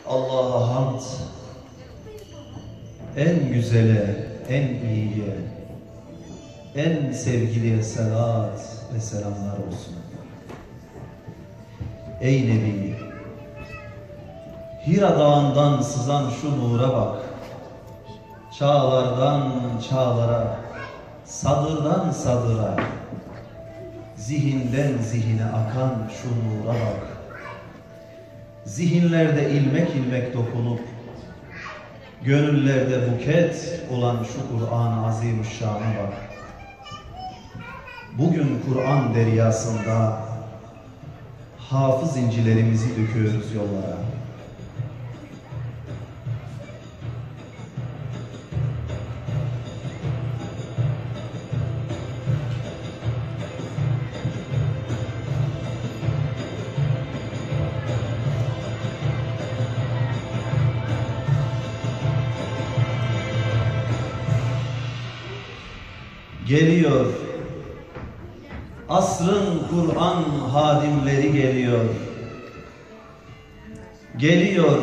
Allah'a hamd, en güzele, en iyiye, en sevgiliye selat ve selamlar olsun. Ey Nebi, Hira Dağı'ndan sızan şu nura bak, çağlardan çağlara, sadırdan sadıra, zihinden zihine akan şu nura bak. Zihinlerde ilmek ilmek dokunup, gönüllerde buket olan şu Kur'an-ı Azimüşşan'a bak. Bugün Kur'an deryasında hafız incilerimizi döküyoruz yollara. Geliyor, asrın Kur'an hadimleri geliyor. Geliyor,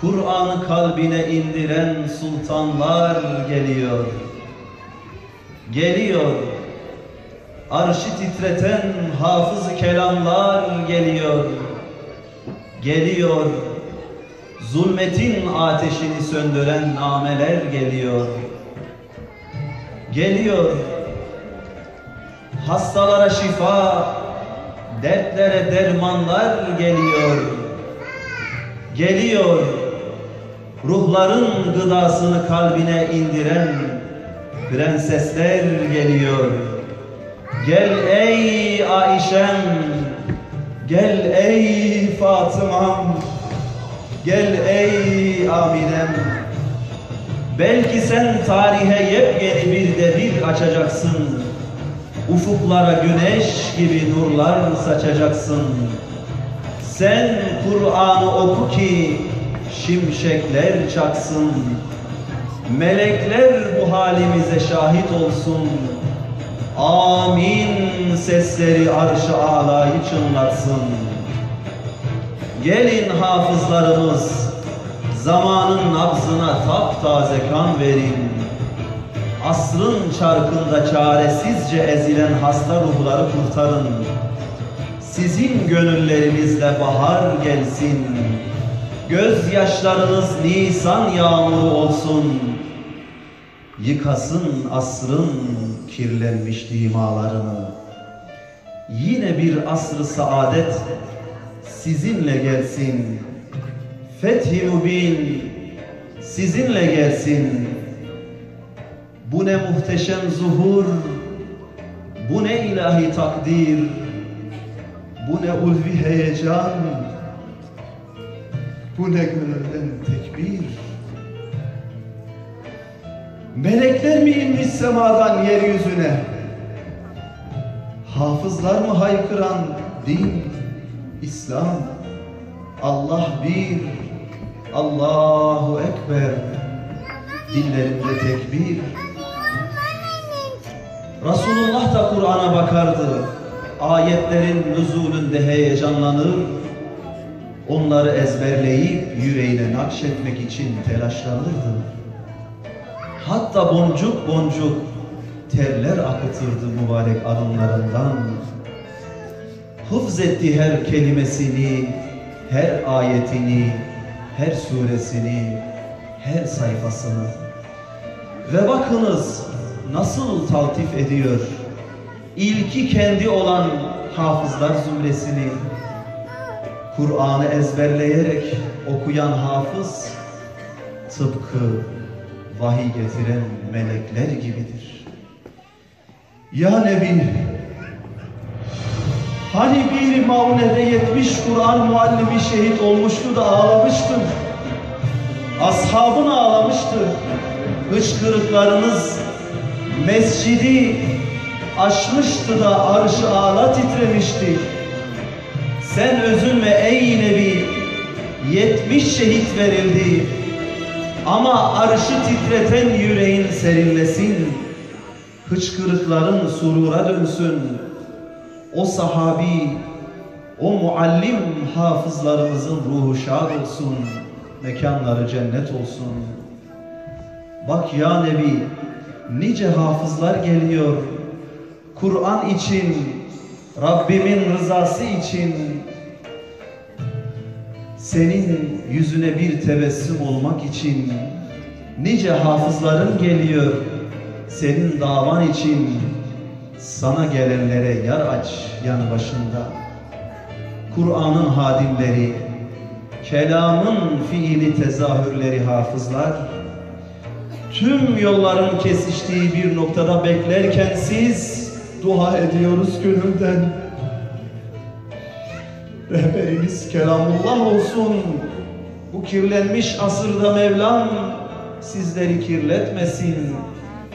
Kur'an'ı kalbine indiren sultanlar geliyor. Geliyor, arşı titreten hafız-ı kelamlar geliyor. Geliyor, zulmetin ateşini söndüren nameler geliyor. Geliyor, hastalara şifa, dertlere dermanlar geliyor. Geliyor, ruhların gıdasını kalbine indiren prensesler geliyor. Gel ey Ayşem, gel ey Fatıma'm, gel ey Aminem. Belki sen tarihe yepyeni bir devir açacaksın. Ufuklara güneş gibi nurlar saçacaksın. Sen Kur'an'ı oku ki şimşekler çaksın. Melekler bu halimize şahit olsun. Amin sesleri arş-ı alayı çınlatsın. Gelin hafızlarımız, zamanın nabzına taptaze kan verin. Asrın çarkında çaresizce ezilen hasta ruhları kurtarın. Sizin gönüllerinizle bahar gelsin. Gözyaşlarınız Nisan yağmuru olsun. Yıkasın asrın kirlenmiş dimalarını. Yine bir asr-ı saadet sizinle gelsin. Fethi mübin sizinle gelsin. Bu ne muhteşem zuhur, bu ne ilahi takdir, bu ne ulvi heyecan, bu ne gönülden tekbir. Melekler mi inmiş semadan yeryüzüne? Hafızlar mı haykıran din, İslam? Allah bir, Allahu Ekber, dillerinde tekbir. Resulullah da Kur'an'a bakardı, ayetlerin nüzulünde heyecanlanır, onları ezberleyip yüreğine nakşetmek için telaşlanırdı. Hatta boncuk boncuk terler akıtırdı mübarek alınlarından. Hıfz etti her kelimesini, her ayetini, her suresini, her sayfasını. Ve bakınız nasıl taltif ediyor ilki kendi olan hafızlar zümresini. Kur'an'ı ezberleyerek okuyan hafız tıpkı vahiy getiren melekler gibidir. Ya Nebi, hani bir Maune'de 70 Kur'an muallimi şehit olmuştu da ağlamıştın. Ashabın ağlamıştı. Hıçkırıklarınız mescidi aşmıştı da arş-ı âlâ titremişti. Sen üzülme ey Nebi, 70 şehit verildi. Ama arşı titreten yüreğin serinlesin. Hıçkırıkların surura dönsün. O sahabi, O muallim hafızlarımızın ruhu şad olsun, mekanları cennet olsun. Bak ya Nebi, nice hafızlar geliyor, Kur'an için, Rabbimin rızası için, senin yüzüne bir tebessüm olmak için. Nice hafızların geliyor, senin davan için. Sana gelenlere yer aç yanı başında. Kur'an'ın hadimleri, kelamın fiili tezahürleri hafızlar, tüm yolların kesiştiği bir noktada beklerken siz dua ediyoruz gönülden. Rehberimiz kelamullah olsun. Bu kirlenmiş asırda Mevlam sizleri kirletmesin.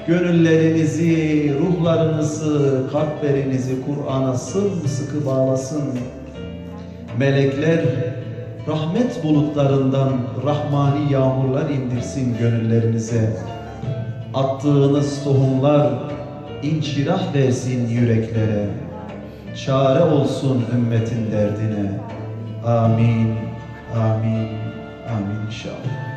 Gönüllerinizi, ruhlarınızı, kalplerinizi Kur'an'a sımsıkı bağlasın. Melekler rahmet bulutlarından rahmani yağmurlar indirsin gönüllerinize. Attığınız tohumlar inşirah versin yüreklere. Çare olsun ümmetin derdine. Amin, amin, amin inşallah.